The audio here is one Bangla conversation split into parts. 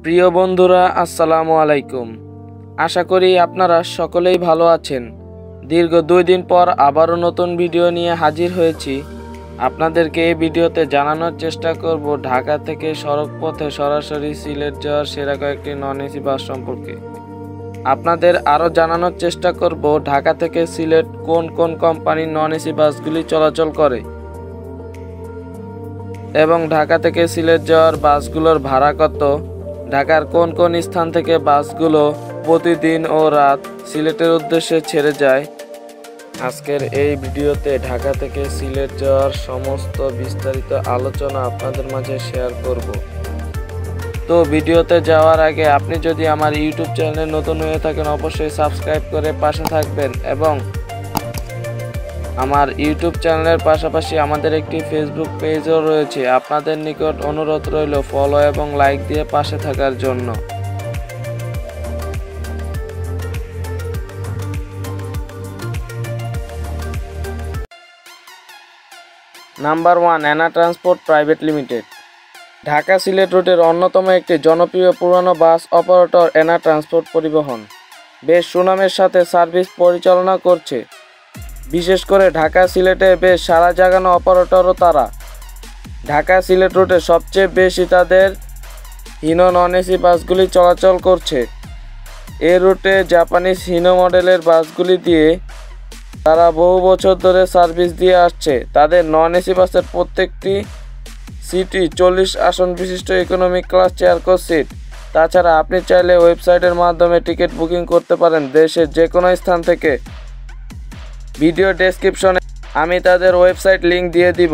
প্রিয় বন্ধুরা, আসসালামু আলাইকুম। আশা করি আপনারা সকলেই ভালো আছেন। দীর্ঘ 2 দিন পর আবারও নতুন ভিডিও নিয়ে হাজির হয়েছি। আপনাদেরকে এই ভিডিওতে জানানোর চেষ্টা করব ঢাকা থেকে সড়ক পথে সরাসরি সিলেট যাওয়ার সেরা কয়েকটি নন এসি বাস সম্পর্কে। আপনাদের আরও জানানোর চেষ্টা করব ঢাকা থেকে সিলেট কোন কোন কোম্পানির নন এসি বাসগুলি চলাচল করে এবং ঢাকা থেকে সিলেট যাওয়ার বাসগুলোর ভাড়া কত, ঢাকার কোন কোন স্থান থেকে বাসগুলো প্রতিদিন ও রাত সিলেটের উদ্দেশ্যে ছেড়ে যায়। আজকের এই ভিডিওতে ঢাকা থেকে সিলেট যাওয়ার সমস্ত বিস্তারিত আলোচনা আপনাদের মাঝে শেয়ার করব। তো ভিডিওতে যাওয়ার আগে আপনি যদি আমার ইউটিউব চ্যানেলে নতুন হয়ে থাকেন অবশ্যই সাবস্ক্রাইব করে পাশে থাকবেন এবং আমার ইউটিউব চ্যানেলের পাশাপাশি আমাদের একটি ফেসবুক পেজও রয়েছে। আপনাদের নিকট অনুরোধ রইল ফলো এবং লাইক দিয়ে পাশে থাকার জন্য। Number 1, Ena transport private limited. Dhaka Sylhet রুটের অন্যতম একটি জনপ্রিয় পুরানো বাস অপারেটর এনা ট্রান্সপোর্ট পরিবহন বেশ সুনামের সাথে সার্ভিস পরিচালনা করছে। বিশেষ করে ঢাকা সিলেটে বেশ সাড়া জাগানো অপারেটরও তারা। ঢাকা সিলেট রুটে সবচেয়ে বেশি তাদের হিনো নন এসি বাসগুলি চলাচল করছে। এ রুটে জাপানিজ হিনো মডেলের বাসগুলি দিয়ে তারা বহু বছর ধরে সার্ভিস দিয়ে আসছে। তাদের নন এসি বাসের প্রত্যেকটি সিটই 40 আসন বিশিষ্ট economic class chair coach seat. তাছাড়া আপনি চাইলে ওয়েবসাইটের মাধ্যমে টিকিট বুকিং করতে পারেন দেশের যে কোনো স্থান থেকে। ভিডিও ডেসক্রিপশনে আমি তাদের ওয়েবসাইট লিংক দিয়ে দিব,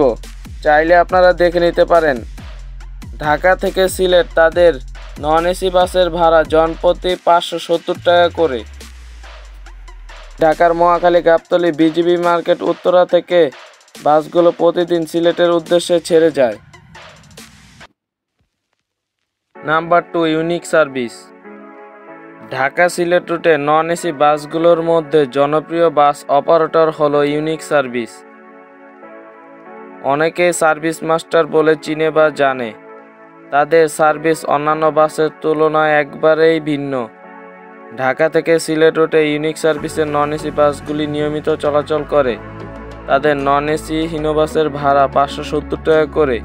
চাইলে আপনারা দেখে নিতে পারেন। ঢাকা থেকে সিলেট তাদের নন এসি বাসের ভাড়া জনপ্রতি 570 টাকা করে। ঢাকার মহাখালী, গাবতলী, বিজিবি মার্কেট, উত্তরা থেকে বাসগুলো প্রতিদিন সিলেটের উদ্দেশ্যে ছেড়ে যায়। Number 2, unique service. Dhaka Sylhet রুটে নন এসি বাসগুলোর মধ্যে জনপ্রিয় বাস অপারেটর হলো ইউনিক সার্ভিস। অনেকেই সার্ভিস মাস্টার বলে চিনে বা জানে। তাদের সার্ভিস অন্যান্য বাসের তুলনায় একবারেই ভিন্ন। ঢাকা থেকে সিলেট রুটে ইউনিক সার্ভিসের নন এসি বাসগুলি নিয়মিত চলাচল করে। তাদের নন এসি হিনো বাসের ভাড়া 570 টাকা করে।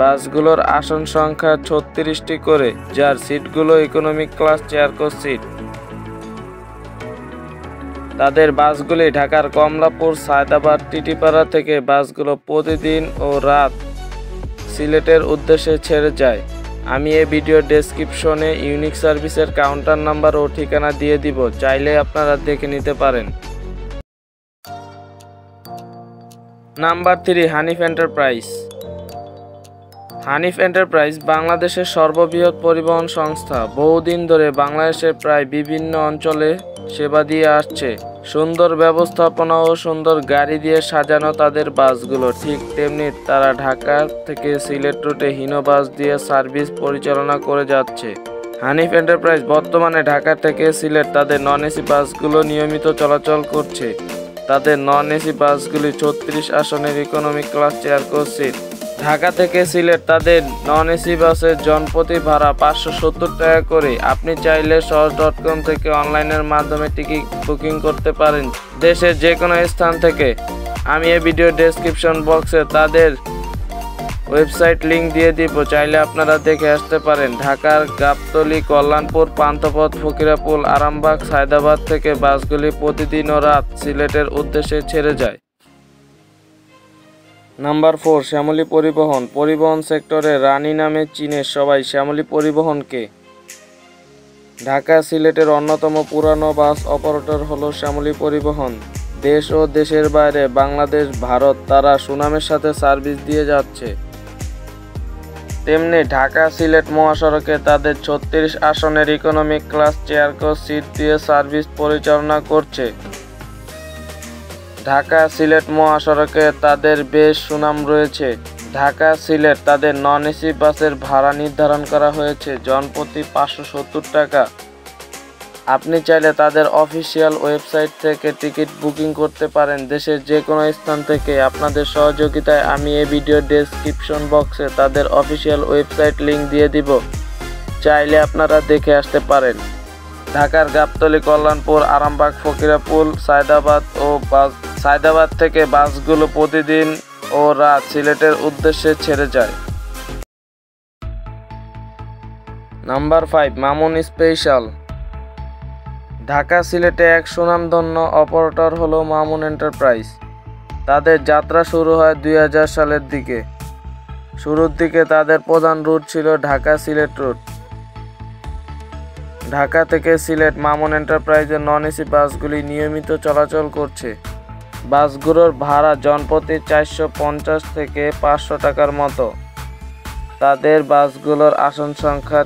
বাসগুলোর আসন সংখ্যা 36টি করে, যার সিটগুলো economic class chair coach seat. তাদের বাসগুলি ঢাকার কমলাপুর, সায়দাবাদ, টিটিপাড়া থেকে বাসগুলো প্রতিদিন ও রাত সিলেটের উদ্দেশ্যে ছেড়ে যায়। আমি এই ভিডিও ডেসক্রিপশনে ইউনিক সার্ভিসের কাউন্টার নাম্বার ও ঠিকানা দিয়ে দিব, চাইলে আপনারা দেখে নিতে পারেন। Number 3, Hanif enterprise. Hanif enterprise বাংলাদেশের সর্ববৃহৎ পরিবহন সংস্থা। বহুদিন ধরে বাংলাদেশের প্রায় বিভিন্ন অঞ্চলে সেবা দিয়ে আসছে। সুন্দর ব্যবস্থাপনা ও সুন্দর গাড়ি দিয়ে সাজানো তাদের বাসগুলো। ঠিক তেমনি তারা ঢাকা থেকে সিলেট রুটে হিনো বাস দিয়ে সার্ভিস পরিচালনা করে যাচ্ছে। হানিফ এন্টারপ্রাইজ বর্তমানে ঢাকা থেকে সিলেট তাদের নন এসি বাসগুলো নিয়মিত চলাচল করছে। তাদের নন এসি বাসগুলি 36 আসনের economic class chair coach seat. Dhaka থেকে সিলেট তাদের নন এসি বাসের জনপ্রতি ভাড়া 570 টাকা করে। আপনি চাইলে সহজ.com থেকে অনলাইনের মাধ্যমে টিকিট বুকিং করতে পারেন দেশের যে কোনো স্থান থেকে। আমি এই ভিডিও ডেসক্রিপশন বক্সে তাদের ওয়েবসাইট লিংক দিয়ে দিব, চাইলে আপনারা দেখে আসতে পারেন। ঢাকার গাবতলী, কল্যাণপুর, পান্থপথ, ফকিরাপুল, আরামবাগ, সায়দাবাদ থেকে বাসগুলি প্রতিদিন ও রাত সিলেটের উদ্দেশ্যে ছেড়ে যায়। নাম্বার 4, শ্যামলী পরিবহন। পরিবহন সেক্টরে রানী নামে চিনে সবাই শ্যামলী পরিবহনকে। ঢাকা সিলেটের অন্যতম পুরানো বাস অপারেটর হলো শ্যামলী পরিবহন। দেশ ও দেশের বাইরে, বাংলাদেশ, ভারত তারা সুনামের সাথে সার্ভিস দিয়ে যাচ্ছে। তেমনি ঢাকা সিলেট মহাসড়কে তাদের 36 আসনের economic class chair coach seat দিয়ে সার্ভিস পরিচালনা করছে। ঢাকা সিলেট মহাসড়কে তাদের বেশ সুনাম রয়েছে। ঢাকা সিলেট তাদের নন এসি বাসের ভাড়া নির্ধারণ করা হয়েছে জনপ্রতি 570 টাকা। আপনি চাইলে তাদের অফিসিয়াল ওয়েবসাইট থেকে টিকিট বুকিং করতে পারেন দেশের যে কোনো স্থান থেকে। আপনাদের সহযোগিতায় আমি এই ভিডিও ডেসক্রিপশন বক্সে তাদের অফিসিয়াল ওয়েবসাইট লিংক দিয়ে দিব, চাইলে আপনারা দেখে আসতে পারেন। ঢাকার গাবতলী, কল্যাণপুর, আরামবাগ, ফকিরাপুল, সায়দাবাদ থেকে বাসগুলো প্রতিদিন ও রাত সিলেটের উদ্দেশ্যে ছেড়ে যায়। Number 5, Mamun special. ঢাকা সিলেটে এক সুনামধন্য অপারেটর হলো মামুন এন্টারপ্রাইজ। তাদের যাত্রা শুরু হয় 2000 সালের দিকে। শুরুর দিকে তাদের প্রধান রুট ছিল ঢাকা সিলেট রুট। ঢাকা থেকে সিলেট মামুন এন্টারপ্রাইজের নন এসি বাসগুলি নিয়মিত চলাচল করছে। বাসগুলোর ভাড়া জনপ্রতি 450 থেকে 500 টাকার মতো। তাদের বাসগুলোর আসন সংখ্যা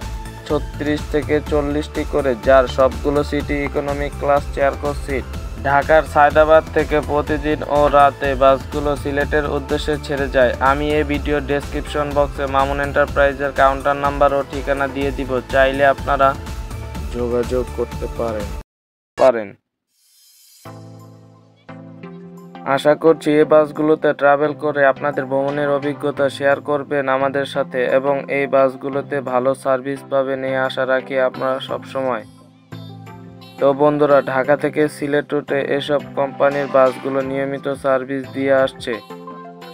36 থেকে 40টি করে, যার সবগুলো সিটি economy class chair coach seat. ঢাকার সায়দাবাদ থেকে প্রতিদিন ও রাতে বাসগুলো সিলেটের উদ্দেশ্যে ছেড়ে যায়। আমি এই ভিডিও ডেসক্রিপশন বক্সে মামুন এন্টারপ্রাইজের কাউন্টার নাম্বার ও ঠিকানা দিয়ে দিব, চাইলে আপনারা যোগাযোগ করতে পারেন। আশা করছি এই বাসগুলোতে ট্রাভেল করে আপনাদের ভ্রমণের অভিজ্ঞতা শেয়ার করবেন আমাদের সাথে এবং এই বাসগুলোতে ভালো সার্ভিস পাবেন এই আশা রাখি আপনারা সবসময়। তো বন্ধুরা, ঢাকা থেকে সিলেট রুটে এসব কোম্পানির বাসগুলো নিয়মিত সার্ভিস দিয়ে আসছে।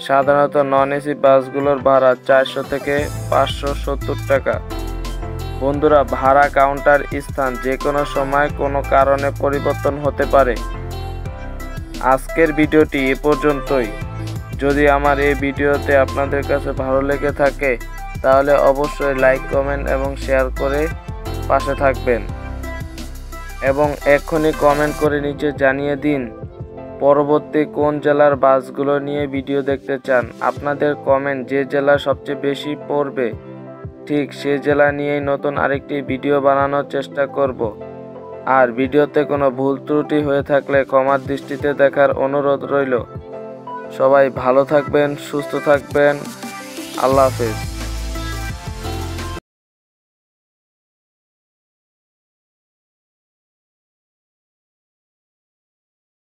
সাধারণত নন এসি বাসগুলোর ভাড়া 400 থেকে 570 টাকা। বন্ধুরা, ভাড়া কাউন্টার স্থান যে কোনো সময় কোনো কারণে পরিবর্তন হতে পারে। আজকের ভিডিওটি এ পর্যন্তই। যদি আমার এই ভিডিওতে আপনাদের কাছে ভালো লেগে থাকে তাহলে অবশ্যই লাইক, কমেন্ট এবং শেয়ার করে পাশে থাকবেন এবং এক্ষুনি কমেন্ট করে নিচে জানিয়ে দিন পরবর্তী কোন জেলার বাসগুলো নিয়ে ভিডিও দেখতে চান। আপনাদের কমেন্ট যে জেলা সবচেয়ে বেশি পড়বে ঠিক সে জেলা নিয়েই নতুন আরেকটি ভিডিও বানানোর চেষ্টা করব। আর ভিডিওতে কোনো ভুল ত্রুটি হয়ে থাকলে ক্ষমার দৃষ্টিতে দেখার অনুরোধ রইল। সবাই ভালো থাকবেন, সুস্থ থাকবেন। আল্লাহ হাফেজ।